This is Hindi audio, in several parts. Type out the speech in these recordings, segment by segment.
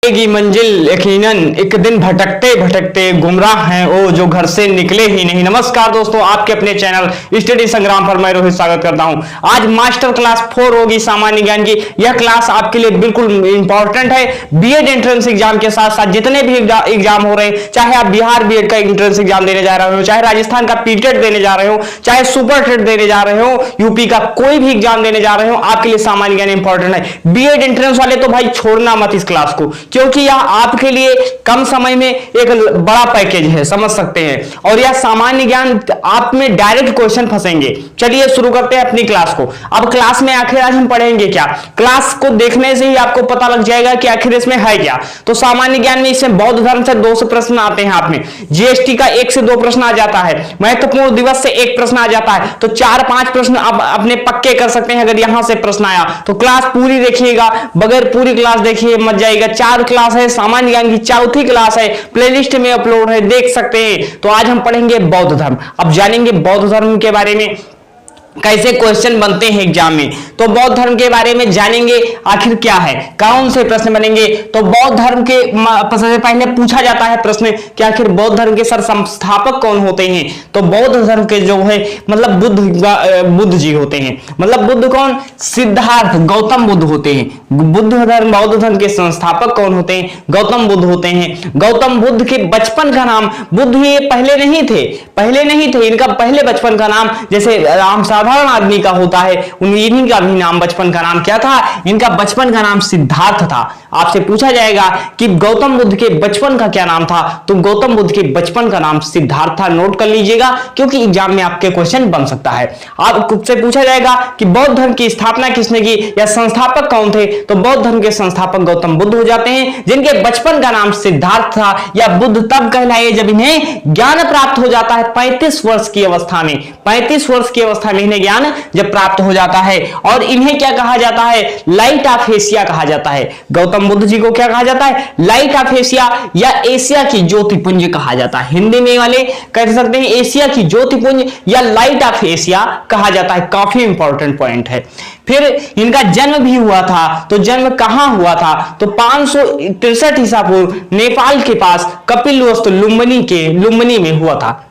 की मंजिल यकीनन एक दिन भटकते भटकते गुमराह हैं ओ जो घर से निकले ही नहीं। नमस्कार दोस्तों, आपके अपने चैनल स्टडी संग्राम पर मैं रोहित स्वागत करता हूं। आज मास्टर क्लास 4 होगी सामान्य ज्ञान की। यह क्लास आपके लिए बिल्कुल इंपॉर्टेंट है। बीएड एंट्रेंस एग्जाम के साथ साथ जितने भी एग्जाम हो रहे हैं, चाहे आप बिहार बीएड का एंट्रेंस एग्जाम देने जा रहे हो, चाहे राजस्थान का पीटेट देने जा रहे हो, चाहे सुपर टेट देने जा रहे हो, यूपी का कोई भी एग्जाम देने जा रहे हो, आपके लिए सामान्य ज्ञान इंपॉर्टेंट है। बीएड एंट्रेंस वाले तो भाई छोड़ना मत इस क्लास को, क्योंकि यह आपके लिए कम समय में एक बड़ा पैकेज है, समझ सकते हैं। और यह सामान्य ज्ञान आप में डायरेक्ट क्वेश्चन फंसेंगे। चलिए शुरू करते हैं अपनी क्लास को। अब क्लास में आखिर आज हम पढ़ेंगे क्या, क्लास को देखने से ही आपको पता लग जाएगा कि आखिर इसमें है क्या। तो सामान्य ज्ञान में इसमें बौद्ध धर्म से 2 प्रश्न आते हैं, आप में जीएसटी का 1 से 2 प्रश्न आ जाता है, महत्वपूर्ण दिवस से 1 प्रश्न आ जाता है। तो 4-5 प्रश्न आप अपने पक्के कर सकते हैं अगर यहां से प्रश्न आया तो। क्लास पूरी देखिएगा, बगैर पूरी क्लास देखिए मत जाइएगा। 4 क्लास है, सामान्य ज्ञान की 4थी क्लास है, प्लेलिस्ट में अपलोड है, देख सकते हैं। तो आज हम पढ़ेंगे बौद्ध धर्म। अब जानेंगे बौद्ध धर्म के बारे में, कैसे क्वेश्चन बनते हैं एग्जाम में। तो बौद्ध धर्म के बारे में जानेंगे, आखिर क्या है, कौन से प्रश्न बनेंगे। तो बौद्ध धर्म के सबसे पहले पूछा जाता है प्रश्न कि आखिर बौद्ध धर्म के सर संस्थापक कौन होते हैं। तो बौद्ध धर्म के जो है मतलब बुद्ध जी होते हैं। मतलब बुद्ध कौन, सिद्धार्थ गौतम बुद्ध होते हैं। बौद्ध धर्म के संस्थापक कौन होते हैं, गौतम बुद्ध होते हैं। गौतम बुद्ध के बचपन का नाम, बुद्ध ये पहले नहीं थे, इनका पहले बचपन का नाम जैसे राम साधारण आदमी का होता है, इन्हीं का भी नाम बचपन का नाम क्या था, इनका बचपन का नाम सिद्धार्थ था। आपसे पूछा जाएगा कि गौतम बुद्ध के बचपन का क्या नाम था, तो गौतम बुद्ध के बचपन का नाम सिद्धार्थ था। नोट कर लीजिएगा, क्योंकि एग्जाम में आपके क्वेश्चन बन सकता है। आपसे पूछा जाएगा कि बौद्ध धर्म की स्थापना किसने की या संस्थापक कौन थे, तो बौद्ध धर्म के संस्थापक गौतम बुद्ध हो जाते हैं, जिनके बचपन का नाम सिद्धार्थ था। या बुद्ध तब कहलाए जब इन्हें ज्ञान प्राप्त हो जाता है 35 वर्ष की अवस्था में। 35 वर्ष की अवस्था में इन्हें ज्ञान जब प्राप्त हो जाता है, और इन्हें क्या कहा जाता है, लाइट ऑफ एशिया कहा जाता है। गौतम बुद्ध जी को क्या कहा जाता है, लाइट ऑफ एशिया या एशिया की ज्योतिपुंज कहा जाता है। हिंदी में वाले कह सकते हैं एशिया की ज्योतिपुंज या लाइट ऑफ एशिया कहा जाता है। काफी इंपॉर्टेंट पॉइंट है। फिर इनका जन्म भी हुआ था, तो जन्म कहां हुआ था, तो 563 ईसा पूर्व नेपाल के पास कपिलवस्तु लुम्बिनी में हुआ था।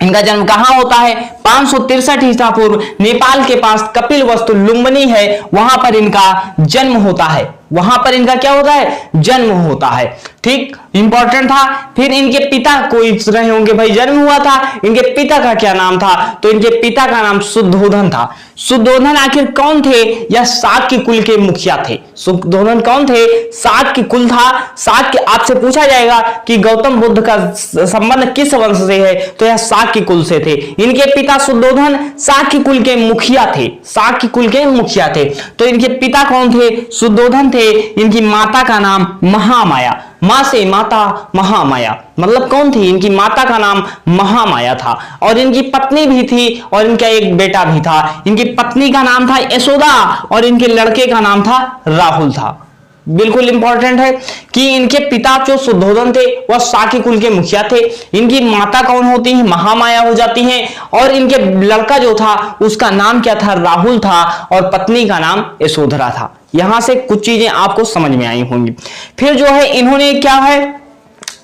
इनका जन्म कहां होता है, 563 ईसा पूर्व नेपाल के पास कपिलवस्तु लुम्बिनी है, वहां पर इनका जन्म होता है। वहां पर इनका क्या होता है, जन्म होता है। ठीक, इंपॉर्टेंट था। फिर इनके पिता कोई रहे होंगे, भाई जन्म हुआ था, इनके पिता का क्या नाम था, तो इनके पिता का नाम शुद्धोधन था। शुद्धोधन आखिर कौन थे, या शाक्य कुल के मुखिया थे। शुद्धोधन कौन थे, शाक्य कुल था। शाक्य, आपसे पूछा जाएगा कि गौतम बुद्ध का संबंध किस वंश से है, तो यह शाक्य कुल से थे। इनके पिता शुद्धोधन शाक्य कुल के मुखिया थे, शाक्य कुल के मुखिया थे। तो इनके पिता कौन थे, शुद्धोधन थे। इनकी माता का नाम महामाया, मां से माता महामाया, मतलब कौन थी, इनकी माता का नाम महामाया था। और इनकी पत्नी भी थी, और इनका एक बेटा भी था। इनकी पत्नी का नाम था यशोदा, और इनके लड़के का नाम था राहुल था। बिल्कुल इंपॉर्टेंट है कि इनके पिता जो शुद्धोधन थे वह शाक्य कुल के मुखिया थे। इनकी माता कौन होती है, महामाया हो जाती हैं। और इनके लड़का जो था उसका नाम क्या था, राहुल था, और पत्नी का नाम यशोधरा था। यहां से कुछ चीजें आपको समझ में आई होंगी। फिर जो है इन्होंने क्या है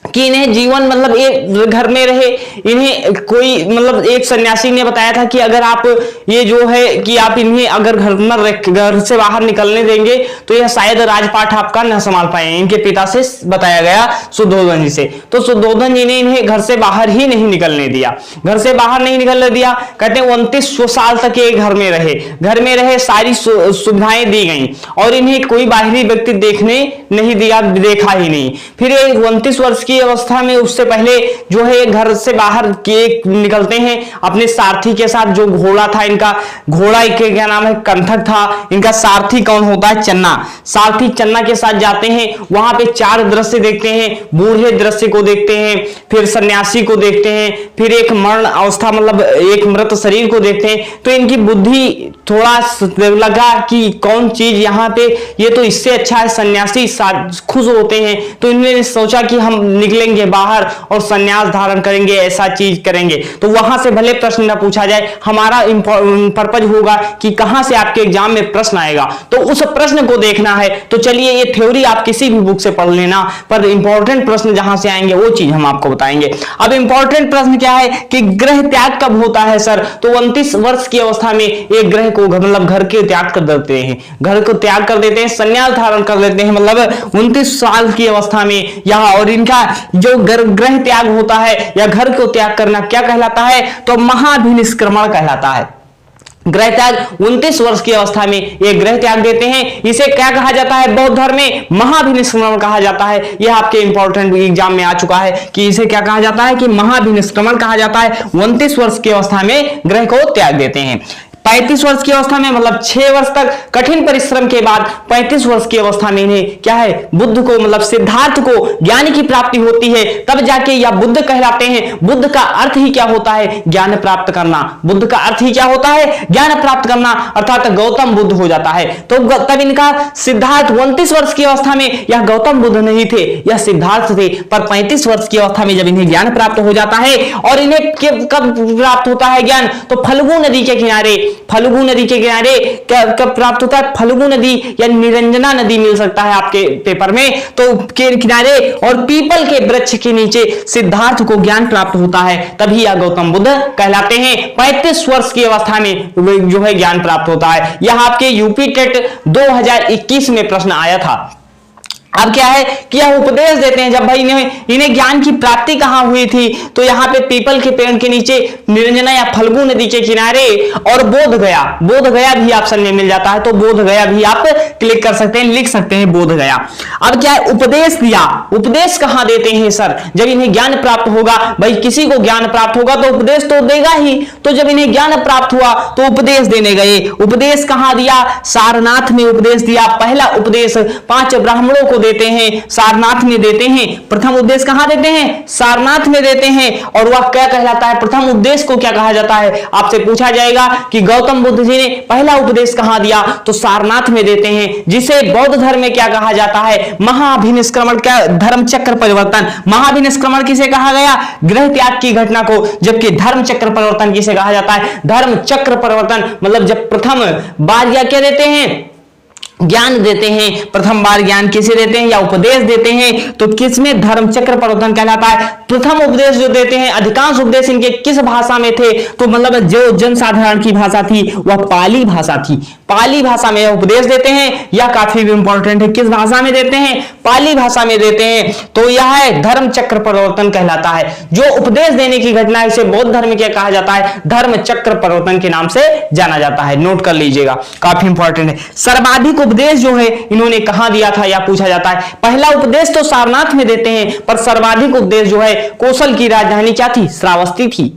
कि इन्हें जीवन मतलब एक घर में रहे, इन्हें कोई मतलब एक सन्यासी ने बताया था कि अगर आप ये जो है कि आप इन्हें अगर घर से बाहर निकलने देंगे तो यह शायद राजपाट आपका न संभाल पाए। इनके पिता से बताया गया शुद्धोधन जी से। तो शुद्धोधन जी ने इन्हें घर से बाहर ही नहीं निकलने दिया, घर से बाहर नहीं निकलने दिया। कहते हैं 29 साल तक ये घर में रहे, सारी सुविधाएं दी गई, और इन्हें कोई बाहरी व्यक्ति देखने नहीं दिया, देखा ही नहीं। फिर ये 29 वर्ष की अवस्था में, उससे पहले जो है घर से बाहर निकलते हैं अपने सारथी के साथ। जो घोड़ा था इनका, घोड़ा के क्या नाम है, कंथक था। इनका सारथी कौन होता है, चन्ना। सारथी चन्ना के साथ जाते हैं, वहां पे 4 दृश्य देखते हैं। बूढ़े दृश्य को देखते हैं, फिर सन्यासी को देखते हैं, फिर एक मरण अवस्था मतलब एक मृत शरीर को देखते हैं। तो इनकी बुद्धि थोड़ा लगा कि कौन चीज यहाँ पे, ये तो इससे अच्छा है, सन्यासी खुश होते हैं। तो इन्होंने सोचा कि हम निकलेंगे बाहर और संन्यास धारण करेंगे, ऐसा चीज करेंगे। तो वहां से भले प्रश्न न पूछा जाए, हमारा पर्पज होगा कि कहां से आपके एग्जाम में प्रश्न आएगा, तो उस प्रश्न को देखना है। तो चलिए, ये थ्योरी आप किसी भी बुक से पढ़ लेना, पर इंपॉर्टेंट प्रश्न जहां से आएंगे वो चीज हम आपको बताएंगे। अब इंपॉर्टेंट प्रश्न क्या है कि ग्रह त्याग कब होता है सर? तो 29 वर्ष की अवस्था में एक ग्रह को मतलब घर के त्याग कर देते हैं, घर को त्याग कर देते हैं, संन्यास धारण कर लेते हैं, मतलब 29 साल की अवस्था में यहाँ। और इनका जो ग्रह त्याग होता है या घर को त्याग करना क्या कहलाता है? तो महाभिनिष्क्रमण कहलाता है। ग्रह त्याग 29 वर्ष की अवस्था में एक ग्रह त्याग देते हैं, इसे क्या कहा जाता है? बौद्ध धर्म में महाभिनिष्क्रमण कहा जाता है। यह आपके इंपॉर्टेंट एग्जाम में आ चुका है कि इसे क्या कहा जाता है कि महाभिनिष्क्रमण कहा जाता है। 29 वर्ष की अवस्था में ग्रह को त्याग देते हैं। 35 वर्ष की अवस्था में मतलब 6 वर्ष तक कठिन परिश्रम के बाद 35 वर्ष की अवस्था में इन्हें क्या है? बुद्ध को मतलब सिद्धार्थ को ज्ञान की प्राप्ति होती है, तब जाके या बुद्ध कहलाते हैं। बुद्ध का अर्थ ही क्या होता है? ज्ञान प्राप्त करना। बुद्ध का अर्थ ही क्या होता है? ज्ञान प्राप्त करना, अर्थात गौतम बुद्ध हो जाता है। तो तब इनका सिद्धार्थ 29 वर्ष की अवस्था में यह गौतम बुद्ध नहीं थे, यह सिद्धार्थ थे। पर 35 वर्ष की अवस्था में जब इन्हें ज्ञान प्राप्त हो जाता है, और इन्हें कब प्राप्त होता है ज्ञान? तो फल्गु नदी के किनारे, फल्गु नदी के किनारे कब प्राप्त होता है? फल्गु नदी या निरंजना नदी मिल सकता है आपके पेपर में, तो के किनारे और पीपल के वृक्ष के नीचे सिद्धार्थ को ज्ञान प्राप्त होता है, तभी यह गौतम बुद्ध कहलाते हैं। 35 वर्ष की अवस्था में जो है ज्ञान प्राप्त होता है। यह आपके यूपी टेट 2021 में प्रश्न आया था। अब क्या है कि यह उपदेश देते हैं, जब भाई इन्हें ज्ञान की प्राप्ति कहां हुई थी? तो यहाँ पे पीपल के पेड़ के नीचे, निरंजना या फल्गु नदी के किनारे, और बोध गया। बोध गया भी ऑप्शन में मिल जाता है, तो बोध गया भी आप क्लिक कर सकते हैं, लिख सकते हैं बोध गया। अब क्या है? उपदेश दिया। उपदेश कहां देते हैं सर? जब इन्हें ज्ञान प्राप्त होगा, भाई किसी को ज्ञान प्राप्त होगा तो उपदेश तो देगा ही। तो जब इन्हें ज्ञान प्राप्त हुआ तो उपदेश देने गए। उपदेश कहां दिया? सारनाथ में उपदेश दिया। पहला उपदेश 5 ब्राह्मणों को देते हैं, सारनाथ में देते हैं। प्रथम उपदेश कहां देते हैं? सारनाथ में देते हैं। और वह क्या कहलाता है? प्रथम उपदेश को क्या कहा जाता है? आपसे पूछा जाएगा कि गौतम बुद्ध जी ने पहला उपदेश कहां दिया? तो सारनाथ में देते हैं, जिसे बौद्ध धर्म में क्या कहा जाता है? महाभिनिष्क्रमण। क्या? धर्म चक्र परिवर्तन। महाभिनिष्क्रमण किसे कहा गया? ग्रह त्याग की घटना को। जबकि धर्म चक्र परिवर्तन किसे कहा जाता है? धर्म चक्र परिवर्तन मतलब जब प्रथम बार क्या देते हैं? ज्ञान देते हैं। प्रथम बार ज्ञान किसे देते हैं या उपदेश देते हैं? तो किसमें? धर्म चक्र परिवर्तन कहलाता है। प्रथम उपदेश जो देते हैं, अधिकांश उपदेश इनके किस भाषा में थे? तो मतलब जो जनसाधारण की भाषा थी वह पाली भाषा थी। पाली भाषा में उपदेश देते हैं। यह काफी इंपॉर्टेंट है, किस भाषा में देते हैं? पाली भाषा में देते हैं। तो यह है धर्म चक्र परिवर्तन कहलाता है। जो उपदेश देने की घटना है, इसे बौद्ध धर्म क्या कहा जाता है? धर्म चक्र परिवर्तन के नाम से जाना जाता है। नोट कर लीजिएगा, काफी इंपॉर्टेंट है। सर्वाधिक उपदेश जो है इन्होंने कहां दिया था या पूछा जाता है? पहला उपदेश तो सारनाथ में देते हैं, पर सर्वाधिक उपदेश जो है कौशल की राजधानी क्या थी? श्रावस्ती थी।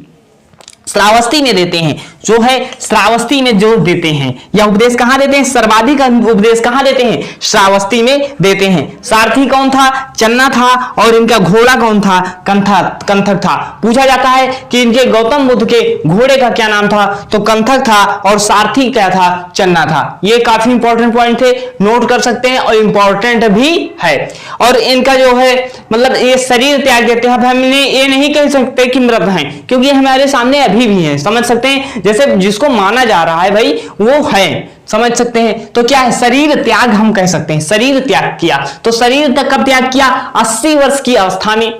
श्रावस्ती में देते हैं, जो है श्रावस्ती में जो देते हैं। या उपदेश कहां देते हैं? सर्वाधिक उपदेश कहां देते हैं? श्रावस्ती में देते हैं। सारथी कौन था? चन्ना था। और इनका घोड़ा कौन था? कंथक था। पूछा जाता है कि इनके गौतम बुद्ध के घोड़े का क्या नाम था? तो कंथक था। और सारथी क्या था? चन्ना था। ये काफी इंपॉर्टेंट पॉइंट थे, नोट कर सकते हैं, और इंपॉर्टेंट भी है। और इनका जो है मतलब ये शरीर त्याग देते हैं। हम ये नहीं कह सकते कि मृत हैं, क्योंकि हमारे सामने अभी भी है, समझ सकते हैं। जैसे जिसको माना जा रहा है भाई वो है, समझ सकते हैं। तो क्या है? शरीर त्याग हम कह सकते हैं। शरीर त्याग किया, तो शरीर तक कब त्याग किया? 80 वर्ष की अवस्था में।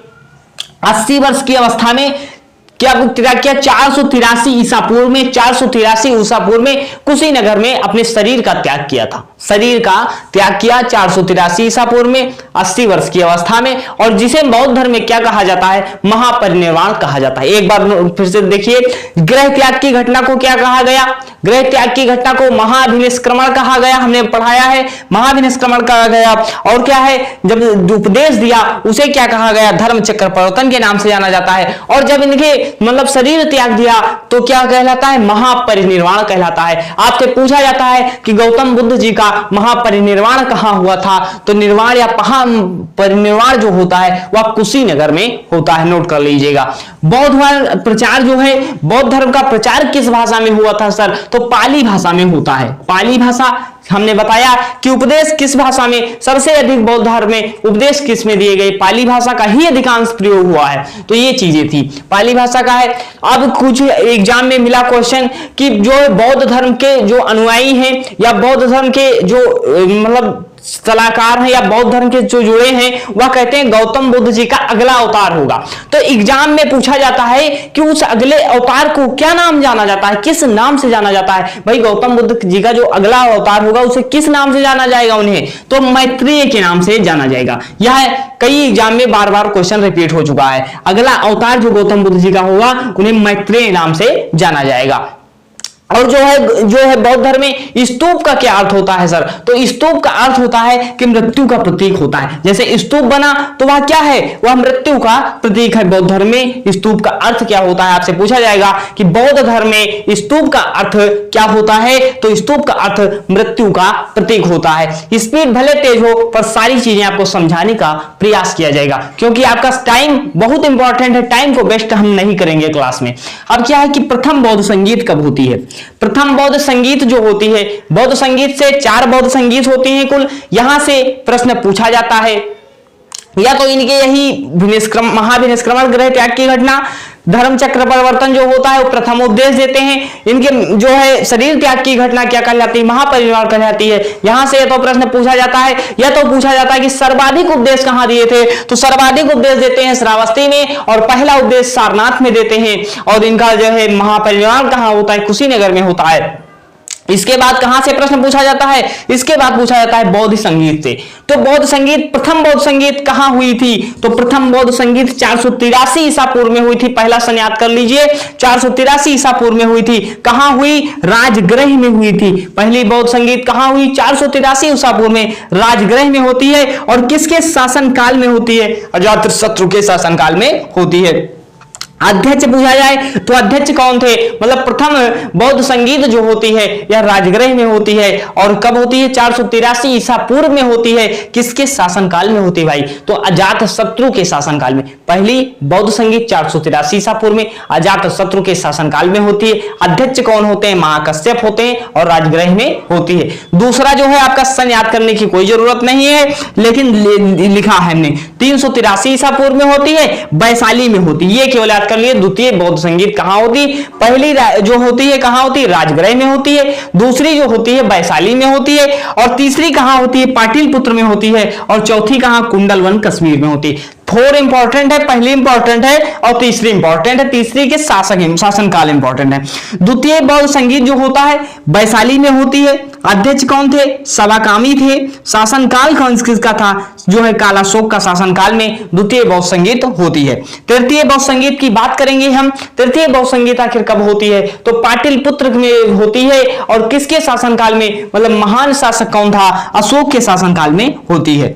80 वर्ष की अवस्था में क्या त्याग किया? 483 ईसा पूर्व में। 483 ईसा पूर्व में कुशीनगर में अपने शरीर का त्याग किया था। शरीर का त्याग किया 483 ईसा पूर्व में, 80 वर्ष की अवस्था में। और जिसे बौद्ध धर्म में क्या कहा जाता है? महापरिनिर्वाण कहा जाता है। एक बार फिर से देखिए, ग्रह त्याग की घटना को क्या कहा गया? ग्रह त्याग की घटना को महाभिनिष्क्रमण कहा गया। हमने पढ़ाया है, महाभिनिष्क्रमण कहा गया। और क्या है? जब उपदेश दिया उसे क्या कहा गया? धर्म चक्र परिवर्तन के नाम से जाना जाता है। और जब इनके मतलब शरीर त्याग दिया तो क्या कहलाता है? महापरिनिर्वाण कहलाता है। आपसे पूछा जाता है कि गौतम बुद्ध जी का महापरिनिर्वाण कहां हुआ था? तो निर्वाण या परिनिर्वाण जो होता है वह कुशीनगर में होता है। नोट कर लीजिएगा। बौद्ध प्रचार जो है, बौद्ध धर्म का प्रचार किस भाषा में हुआ था सर? तो पाली भाषा में होता है। पाली भाषा हमने बताया कि उपदेश किस भाषा में सबसे अधिक बौद्ध धर्म में उपदेश किस में दिए गए, पाली भाषा का ही अधिकांश प्रयोग हुआ है। तो ये चीजें थी, पाली भाषा का है। अब कुछ एग्जाम में मिला क्वेश्चन कि जो बौद्ध धर्म के जो अनुयायी हैं या बौद्ध धर्म के जो मतलब सलाहकार हैं या बौद्ध धर्म के जो जुड़े हैं वह कहते हैं गौतम बुद्ध जी का अगला अवतार होगा। तो एग्जाम में पूछा जाता है कि उस अगले अवतार को क्या नाम जाना जाता है, किस नाम से जाना जाता है। भाई गौतम बुद्ध जी का जो अगला अवतार होगा उसे किस नाम से जाना जाएगा, उन्हें तो मैत्रेय के नाम से जाना जाएगा। यह कई एग्जाम में बार बार क्वेश्चन रिपीट हो चुका है। अगला अवतार जो गौतम बुद्ध जी का होगा उन्हें मैत्रेय नाम से जाना जाएगा। और जो है बौद्ध धर्म में स्तूप का क्या अर्थ होता है सर, तो स्तूप का अर्थ होता है कि मृत्यु का प्रतीक होता है। जैसे स्तूप बना तो वह क्या है, वह मृत्यु का प्रतीक है। बौद्ध धर्म में स्तूप का अर्थ क्या होता है, आपसे पूछा जाएगा कि बौद्ध धर्म में स्तूप का अर्थ क्या होता है, तो स्तूप का अर्थ मृत्यु का प्रतीक होता है। स्पीड भले तेज हो पर सारी चीजें आपको समझाने का प्रयास किया जाएगा, क्योंकि आपका टाइम बहुत इंपॉर्टेंट है, टाइम को वेस्ट हम नहीं करेंगे क्लास में। अब क्या है कि प्रथम बौद्ध संगीत कब होती है, प्रथम बौद्ध संगीत जो होती है, बौद्ध संगीत से 4 बौद्ध संगीत होती हैं कुल। यहां से प्रश्न पूछा जाता है या तो इनके यही महाभिनिष्क्रमण ग्रह त्याग की घटना, धर्म चक्र परिवर्तन जो होता है वो प्रथम उपदेश देते हैं। इनके जो है शरीर त्याग की घटना क्या कहलाती है, महापरिनिर्वाण कहलाती है। यहां से तो प्रश्न पूछा जाता है या तो पूछा जाता है कि सर्वाधिक उपदेश कहां दिए थे, तो सर्वाधिक उपदेश देते हैं श्रावस्ती में और पहला उपदेश सारनाथ में देते हैं। और इनका जो है महापरिनिर्वाण कहां होता है, कुशीनगर में होता है। इसके बाद कहां से प्रश्न पूछा जाता है, इसके बाद पूछा जाता है बौद्ध संगीत से। तो बौद्ध संगीत, प्रथम बौद्ध संगीत कहां हुई थी, तो प्रथम बौद्ध संगीत 483 ईसा पूर्व में हुई थी। पहला सन याद कर लीजिए, 483 ईसा पूर्व में हुई थी। कहां हुई, राजगृह में हुई थी। पहली बौद्ध संगीत कहां हुई, 483 ईसा पूर्व में राजगृह में होती है। और किसके शासन काल में होती है, अजातशत्रु के शासन काल में होती है। अध्यक्ष पूछा जाए तो अध्यक्ष कौन थे, मतलब प्रथम बौद्ध संगीत जो होती है यह राजगृह में होती है। और कब होती है, 483 ईसा पूर्व में होती है। किसके शासनकाल में होती है भाई, तो अजातशत्रु के शासनकाल में। पहली बौद्ध संगीत 483 ईसा पूर्व में अजातशत्रु के शासनकाल में होती है। अध्यक्ष कौन होते हैं, महाकश्यप होते हैं और राजगृह में होती है। दूसरा जो है आपका सन याद करने की कोई जरूरत नहीं है, लेकिन लिखा है हमने 383 ईसा पूर्व में होती है, वैशाली में होती है। ये केवल कर लिए। द्वितीय बौद्ध संगीत कहां होती, पहली जो होती है कहां होती है, राजगृह में होती है। दूसरी जो होती है वैशाली में होती है। और तीसरी कहां होती है, पाटलिपुत्र में होती है। और चौथी कहां, कुंडलवन कश्मीर में होती है। 4 इंपॉर्टेंट है, पहली इंपॉर्टेंट है और तीसरी इंपॉर्टेंट है। तीसरी के शासनकाल इंपॉर्टेंट है। द्वितीय बौद्ध संगीत जो होता है वैशाली में होती है। अध्यक्ष कौन थे, सवाकामी थे। शासनकाल कौन किसका था, जो है कालाशोक का शासनकाल में द्वितीय बौद्ध संगीत होती है। तृतीय बौद्ध संगीत की बात करेंगे हम। तृतीय बौद्ध संगीत आखिर कब होती है, तो पाटलिपुत्र में होती है। और किसके शासनकाल में, मतलब महान शासक कौन था, अशोक के शासनकाल में होती है।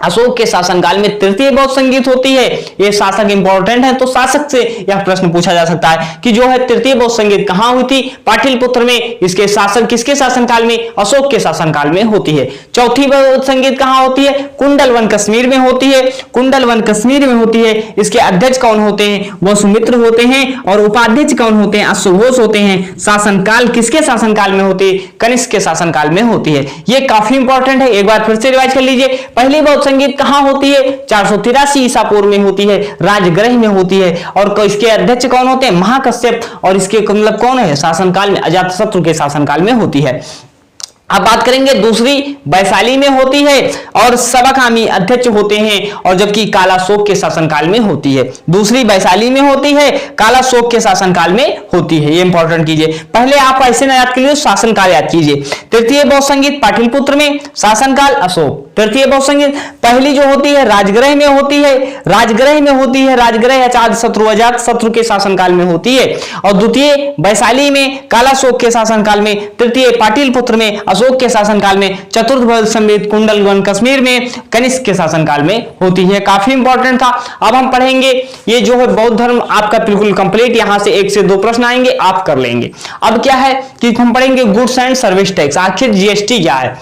अशोक के शासनकाल में तृतीय बौद्ध संगीत होती है। ये शासक इंपॉर्टेंट है, तो शासक से यह प्रश्न पूछा जा सकता है कि जो है तृतीय बौद्ध संगीत कहां हुई थी, पाटलिपुत्र में। इसके शासन किसके शासनकाल में, अशोक के शासनकाल में होती है। चौथी बौद्ध संगीत कहां होती है, कुंडलवन कश्मीर में होती है। कुंडलवन कश्मीर में होती है। इसके अध्यक्ष कौन होते हैं, वसुमित्र होते हैं। और उपाध्यक्ष कौन होते हैं, अश्वघोष होते हैं। शासनकाल किसके शासनकाल में होती है, कनिष्क के शासनकाल में होती है। ये काफी इंपॉर्टेंट है, एक बार फिर से रिवाइज कर लीजिए। पहली बौद्ध संगीत कहां होती है, 483 ईसा पूर्व में होती है, राजगृह में होती है। और इसके अध्यक्ष कौन होते हैं, महाकश्यप। और इसके मतलब कौन है, शासनकाल में अजातशत्रु के शासनकाल में होती है। अब बात करेंगे दूसरी, वैशाली में होती है और सवाकामी अध्यक्ष होते हैं। और जबकि कालाशोक के शासनकाल में होती है। दूसरी वैशाली में होती है, कालाशोक के शासनकाल में होती है। ये इंपॉर्टेंट कीजिए, पहले आप ऐसे ना याद कीजिए, शासनकाल याद कीजिए। तृतीय बौद्ध संगीत पाटलिपुत्र में, शासनकाल अशोक। तृतीय बौद्ध संगीत पहली जो होती है राजगृह में होती है, राजगृह में होती है। राजगृह अजातशत्रु के शासनकाल में होती है। और द्वितीय वैशाली में, कालाशोक के शासनकाल में। तृतीय पाटलिपुत्र में, अशोक के शासनकाल में। चतुर्थ बौद्ध संगीत कुंडलवन कश्मीर में, कनिष्क के शासनकाल में होती है। काफी इंपॉर्टेंट था। अब हम पढ़ेंगे ये जो है बौद्ध धर्म आपका बिल्कुल कंप्लीट, यहां से 1 से 2 प्रश्न आएंगे, आप कर लेंगे। अब क्या है कि हम पढ़ेंगे गुड्स एंड सर्विस टैक्स। आखिर जीएसटी क्या है,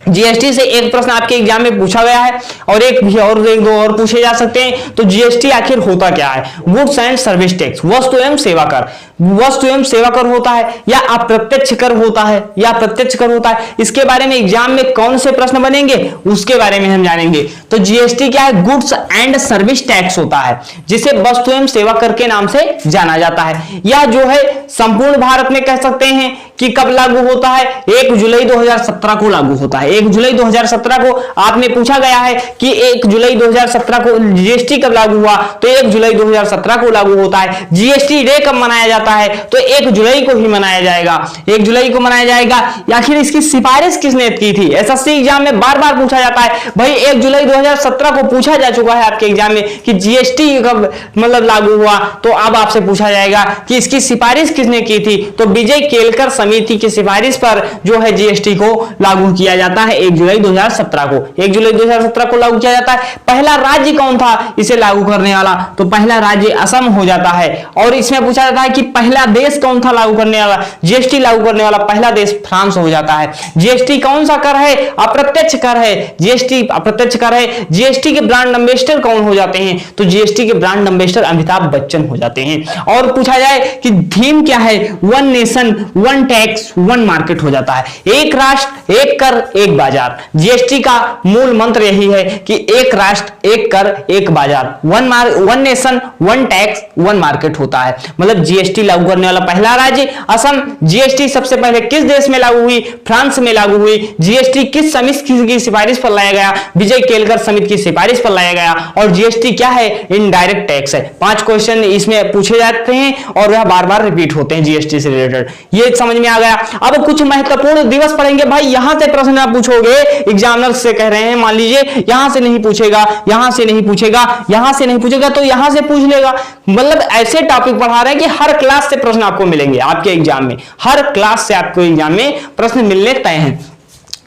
जीएसटी से एक प्रश्न आपके एग्जाम में पूछा गया है और एक दो और पूछे जा सकते हैं। तो जीएसटी आखिर होता क्या है, गुड्स एंड सर्विस टैक्स, वस्तु एवं सेवा कर। वस्तु एवं सेवा कर होता है या अप्रत्यक्ष कर होता है या प्रत्यक्ष कर होता है, इसके बारे में एग्जाम में कौन से प्रश्न बनेंगे उसके बारे में हम जानेंगे। तो जीएसटी क्या है? गुड्स एंड सर्विस टैक्स होता है, जिसे वस्तु एवं सेवा कर के नाम से जाना जाता है। यह जो है संपूर्ण भारत में कह सकते हैं कि कब लागू होता है? 1 जुलाई 2017 को लागू होता है। 1 जुलाई 2017 को आप में पूछा गया है कि 1 जुलाई 2017 को जीएसटी कब लागू हुआ, तो 1 जुलाई 2017 को लागू होता है। जीएसटी डे कब मनाया जाता है? तो 1 जुलाई को ही मनाया जाएगा, 1 जुलाई को मनाया जाएगा। आखिर इसकी सिफारिश किसने की थी? एसएससी एग्जाम में बार बार पूछा जाता है भाई। 1 जुलाई 2017 को पूछा जा चुका है आपके एग्जाम में कि जीएसटी कब मतलब लागू हुआ, तो अब आपसे पूछा जाएगा कि इसकी सिफारिश किसने की थी? तो विजय केलकर समिति की सिफारिश पर जो है जीएसटी को लागू किया जाता है 1 जुलाई 2017 को। 1 जुलाई 2017 को लागू किया जाता है। पहला राज्य कौन था इसे लागू करने वाला? तो पहला राज्य असम हो जाता है। और इसमें पूछा जाता है कि पहला देश कौन था लागू करने वाला? जीएसटी लागू करने वाला पहला देश फ्रांस हो जाता है। जीएसटी कौन सा कर है? अप्रत्यक्ष कर है। जीएसटी अप्रत्यक्ष कर है। जीएसटी के ब्रांड एम्बेसडर कौन हो जाते हैं? तो जीएसटी के ब्रांड एम्बेसडर अमिताभ बच्चन हो जाते हैं। और पूछा जाए कि थीम क्या है? One nation one tax one market हो जाता है। एक राष्ट्र एक कर एक बाजार। जीएसटी का मूल मंत्र यही है कि एक राष्ट्र एक कर एक बाजार, one nation one tax one market होता है। मतलब जीएसटी लागू करने वाला पहला राज्य असम। जीएसटी सबसे पहले किस देश में लागू हुई? फ्रांस में लागू हुई। जीएसटी किस समिति की सिफारिश पर लाया गया? विजय केलकर समिति की सिफारिश पर लाया गया। और जीएसटी क्या है? इनडायरेक्ट टैक्स है। 5 क्वेश्चन इसमें पूछे जाते हैं और वह बार बार रिपीट होते हैं जीएसटी से रिलेटेड। ये समझ में आ गया। अब कुछ महत्वपूर्ण दिवस पढ़ेंगे भाई। यहां से प्रश्न आप पूछोगे, एग्जामिनर से कह रहे हैं, मान लीजिए यहां से नहीं पूछेगा, यहां से नहीं पूछेगा, यहां से नहीं पूछेगा तो यहां से पूछ लेगा। मतलब ऐसे टॉपिक पढ़ा रहे हैं कि हर क्लास से प्रश्न आपको मिलेंगे आपके एग्जाम में। हर क्लास से आपको एग्जाम में प्रश्न मिलने तय हैं।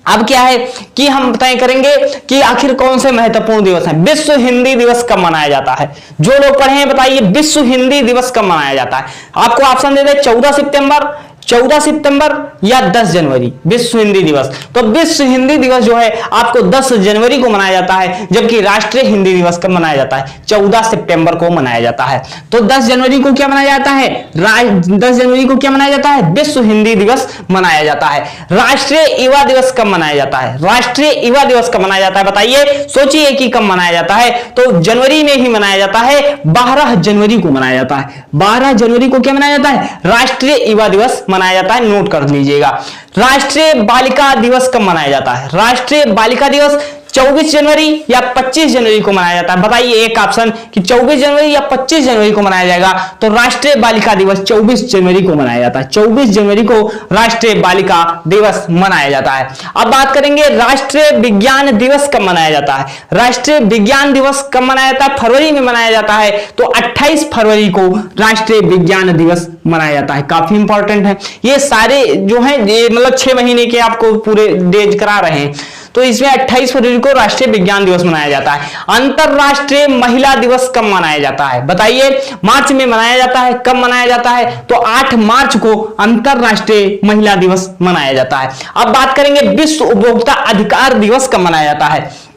अब क्या है कि हम तय करेंगे कि आखिर कौन से महत्वपूर्ण दिवस हैं। विश्व हिंदी दिवस कब मनाया जाता है? जो लोग पढ़े हैं बताइए, विश्व हिंदी दिवस कब मनाया जाता है? आपको ऑप्शन दे दे, 14 सितंबर, 14 सितंबर या 10 जनवरी विश्व हिंदी दिवस। तो विश्व हिंदी दिवस जो है आपको 10 जनवरी को मनाया जाता है, जबकि राष्ट्रीय हिंदी दिवस कब मनाया जाता है? 14 सितंबर को मनाया जाता है। तो 10 जनवरी को क्या मनाया जाता है? 10 जनवरी को क्या मनाया जाता है? विश्व हिंदी दिवस मनाया जाता है। राष्ट्रीय युवा दिवस कब मनाया जाता है? राष्ट्रीय युवा दिवस कब मनाया जाता है बताइए, सोचिए कि कब मनाया जाता है। तो जनवरी में ही मनाया जाता है, 12 जनवरी को मनाया जाता है। 12 जनवरी को क्या मनाया जाता है? राष्ट्रीय युवा दिवस मनाया जाता है, नोट कर लीजिएगा। राष्ट्रीय बालिका दिवस कब मनाया जाता है? राष्ट्रीय बालिका दिवस 24 जनवरी या 25 जनवरी को मनाया जाता है। बताइए एक ऑप्शन कि 24 जनवरी या 25 जनवरी को मनाया जाएगा। तो राष्ट्रीय बालिका दिवस 24 जनवरी को मनाया जाता है। 24 जनवरी को राष्ट्रीय बालिका दिवस मनाया जाता है। अब बात करेंगे राष्ट्रीय विज्ञान दिवस कब मनाया जाता है। राष्ट्रीय विज्ञान दिवस कब मनाया जाता है? फरवरी में मनाया जाता है। तो 28 फरवरी को राष्ट्रीय विज्ञान दिवस मनाया जाता है। काफी इंपॉर्टेंट है ये सारे जो है, मतलब 6 महीने के आपको पूरे डेज करा रहे हैं। तो इसमें 28 फरवरी को राष्ट्रीय विज्ञान दिवस मनाया जाता है। अंतरराष्ट्रीय महिला दिवस कब मनाया जाता है बताइए? मार्च में मनाया जाता है। कब मनाया जाता है? तो 8 मार्च को अंतरराष्ट्रीय महिला दिवस मनाया जाता है। अब बात करेंगे विश्व उपभोक्ता अधिकार दिवस कब मनाया जाता है।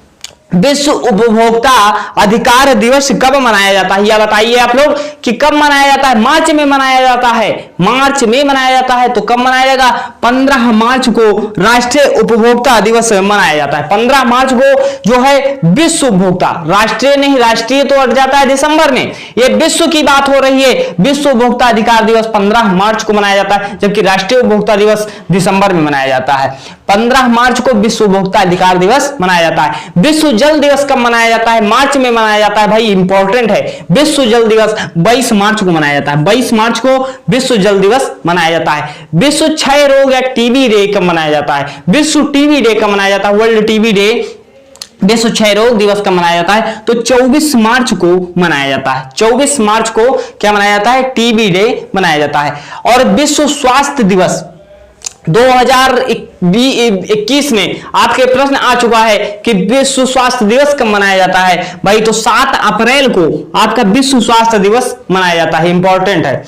विश्व उपभोक्ता अधिकार दिवस कब मनाया जाता है, यह बताइए आप लोग कि कब मनाया जाता है। मार्च में मनाया जाता है। मार्च में मनाया जाता है। तो कब मनाया जाएगा? 15 मार्च को राष्ट्रीय उपभोक्ता दिवस मनाया जाता है। 15 मार्च को जो है विश्व उपभोक्ता, राष्ट्रीय नहीं, राष्ट्रीय तो अट जाता है दिसंबर में, ये विश्व की बात हो रही है। विश्व उपभोक्ता अधिकार दिवस 15 मार्च को मनाया जाता है, जबकि राष्ट्रीय उपभोक्ता दिवस दिसंबर में मनाया जाता है। 15 मार्च को विश्व उपभोक्ता अधिकार दिवस मनाया जाता है। विश्व जल दिवस कब मनाया जाता है? मार्च में मनाया जाता है। भाई इंपॉर्टेंट है। विश्व जल दिवस 22 मार्च को मनाया जाता है। 22 मार्च को विश्व जल दिवस मनाया जाता है। विश्व क्षय रोग या टीबी डे कब मनाया जाता है? विश्व टीबी डे कब मनाया जाता है? वर्ल्ड टीबी डे, विश्व क्षय रोग दिवस कब मनाया जाता है? तो 24 मार्च को मनाया जाता है। 24 मार्च को क्या मनाया जाता है? टीबी डे मनाया जाता है। और विश्व स्वास्थ्य दिवस 2021 में आपके प्रश्न आ चुका है कि विश्व स्वास्थ्य दिवस कब मनाया जाता है भाई? तो 7 अप्रैल को आपका विश्व स्वास्थ्य दिवस मनाया जाता है। इंपॉर्टेंट है।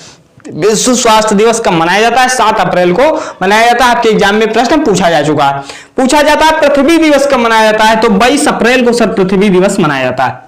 विश्व स्वास्थ्य दिवस कब मनाया जाता है? 7 अप्रैल को मनाया जाता है। आपके एग्जाम में प्रश्न पूछा जा चुका है। पूछा जाता है पृथ्वी दिवस कब मनाया जाता है? तो 22 अप्रैल को सर पृथ्वी दिवस मनाया जाता है।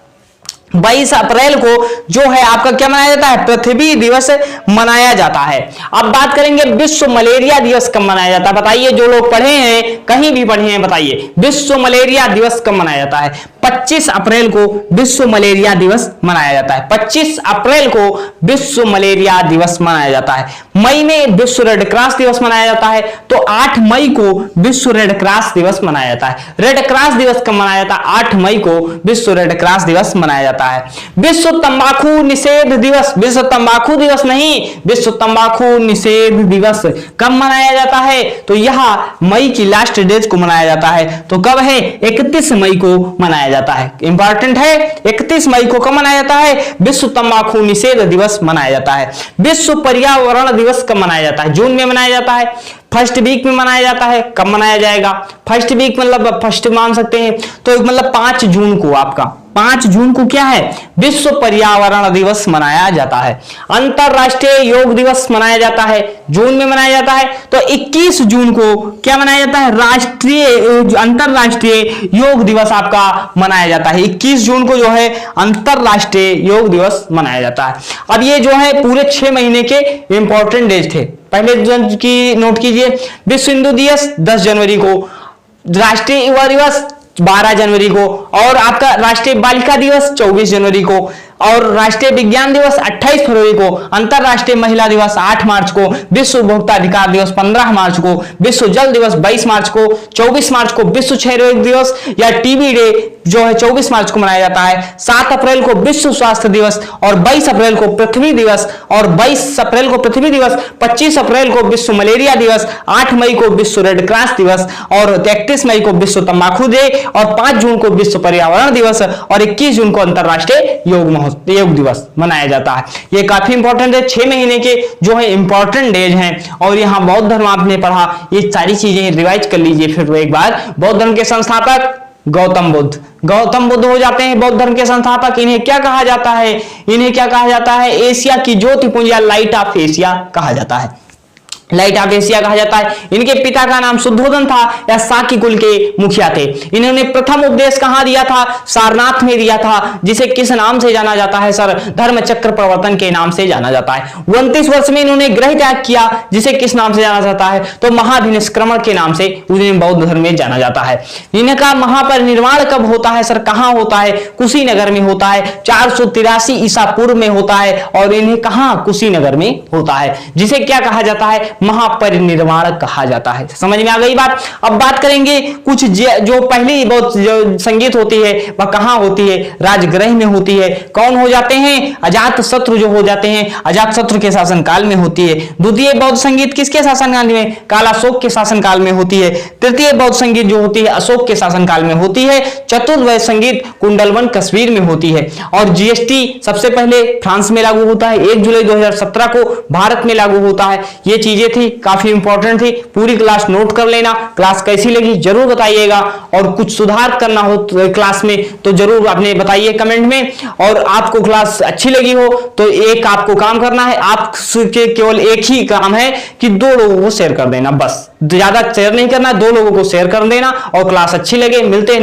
22 अप्रैल को जो है आपका क्या मनाया जाता है, पृथ्वी दिवस मनाया जाता है। अब बात करेंगे विश्व मलेरिया दिवस कब मनाया जाता है, बताइए जो लोग पढ़े हैं, कहीं भी पढ़े हैं, बताइए विश्व मलेरिया दिवस कब मनाया जाता है। 25 अप्रैल को विश्व मलेरिया दिवस मनाया जाता है। 25 अप्रैल को विश्व मलेरिया दिवस मनाया जाता है। मई में विश्व रेड क्रॉस दिवस मनाया जाता है, तो 8 मई को विश्व रेड क्रॉस दिवस मनाया जाता है। रेड क्रॉस दिवस कब मनाया जाता है, 8 मई को विश्व रेड क्रॉस दिवस मनाया जाता है। विश्व तंबाकू निषेध दिवस, विश्व तंबाकू दिवस नहीं, विश्व तंबाकू निषेध दिवस कब मनाया जाता है, तो यह मई की लास्ट डेज को मनाया जाता है। तो कब है, 31 मई को मनाया जाता है। इंपॉर्टेंट है, 31 मई को कब मनाया जाता है, विश्व तंबाकू निषेध दिवस मनाया जाता है। विश्व पर्यावरण दिवस कब मनाया जाता है, जून में मनाया जाता है। फर्स्ट वीक में मनाया जाता है, कब मनाया जाएगा, फर्स्ट वीक मतलब फर्स्ट मान सकते हैं, तो मतलब 5 जून को, आपका 5 जून को क्या है, विश्व पर्यावरण दिवस मनाया जाता है। अंतरराष्ट्रीय योग दिवस मनाया जाता है, जून में मनाया जाता है। तो 21 जून को क्या मनाया जाता है, राष्ट्रीय अंतरराष्ट्रीय योग दिवस आपका मनाया जाता है। 21 जून को जो है अंतरराष्ट्रीय योग दिवस मनाया जाता है। अब ये जो है पूरे 6 महीने के इंपॉर्टेंट डेज थे। पहले की नोट कीजिए, विश्व हिंदू दिवस 10 जनवरी को, राष्ट्रीय युवा दिवस 12 जनवरी को, और आपका राष्ट्रीय बालिका दिवस 24 जनवरी को, और राष्ट्रीय विज्ञान दिवस 28 फरवरी को, अंतरराष्ट्रीय महिला दिवस 8 मार्च को, विश्व उपभोक्ता अधिकार दिवस 15 मार्च को, विश्व जल दिवस 22 मार्च को, 24 मार्च को विश्व क्षय रोग दिवस या टीबी डे जो है 24 मार्च को मनाया जाता है। 7 अप्रैल को विश्व स्वास्थ्य दिवस, और 22 अप्रैल को पृथ्वी दिवस, और 22 अप्रैल को पृथ्वी दिवस, 25 अप्रैल को विश्व मलेरिया दिवस, 8 मई को विश्व रेड क्रॉस दिवस, और 31 मई को विश्व तंबाकू डे, और 5 जून को विश्व पर्यावरण दिवस, और 21 जून को अंतरराष्ट्रीय योग दिवस मनाया जाता है। ये काफी इंपॉर्टेंट है, 6 महीने के जो है इंपॉर्टेंट डेज हैं। और यहाँ बौद्ध धर्म आपने पढ़ा, ये सारी चीजें रिवाइज कर लीजिए फिर एक बार। बौद्ध धर्म के संस्थापक गौतम बुद्ध, गौतम बुद्ध हो जाते हैं बौद्ध धर्म के संस्थापक। इन्हें क्या कहा जाता है, इन्हें क्या कहा जाता है, एशिया की ज्योतिपुंज या लाइट ऑफ एशिया कहा जाता है, लाइट ऑफ एशिया कहा जाता है। इनके पिता का नाम शुद्धोधन था, या साकी कुल के मुखिया थे। इन्होंने प्रथम उपदेश कहां दिया था, सारनाथ में दिया था, जिसे किस नाम से जाना जाता है सर, धर्म चक्र प्रवर्तन के नाम से जाना जाता है। 29 वर्ष में इन्होंने गृह त्याग किया, जिसे किस नाम से जाना जाता है, तो महाभिनिष्क्रमण के नाम से उन्हें बौद्ध धर्म में जाना जाता है। इनका महापरिनिर्वाण कब होता है सर, कहां होता है, कुशीनगर में होता है, 483 ईसा पूर्व में होता है, और इन्हें कहां, कुशीनगर में होता है, जिसे क्या कहा जाता है, महापरिनिर्वाण कहा जाता है। समझ में आ गई बात। अब बात करेंगे कुछ जो पहली बहुत जो संगीत होती है वह कहां होती है, राजगृह में होती है। कौन हो जाते हैं, अजात शत्रु जो हो जाते हैं, अजात शत्रु के शासन काल में होती है। द्वितीय बौद्ध संगीत किसके शासन काल में, कालाशोक के शासन काल में होती है। तृतीय बौद्ध संगीत जो होती है अशोक के शासन काल में होती है। चतुर्थ बौद्ध संगीत कुंडलवन कश्मीर में होती है। और जीएसटी सबसे पहले फ्रांस में लागू होता है, 1 जुलाई 2017 को भारत में लागू होता है। ये चीजें थी, काफी इंपॉर्टेंट थी। पूरी क्लास नोट कर लेना। क्लास कैसी लगी जरूर बताइएगा, और कुछ सुधार करना हो तो क्लास में तो जरूर आपने बताइए कमेंट में। और आपको क्लास अच्छी लगी हो तो एक आपको काम करना है, आपके केवल एक ही काम है कि 2 लोगों को शेयर कर देना, बस ज्यादा शेयर नहीं करना, 2 लोगों को शेयर कर देना। और क्लास अच्छी लगे, मिलते हैं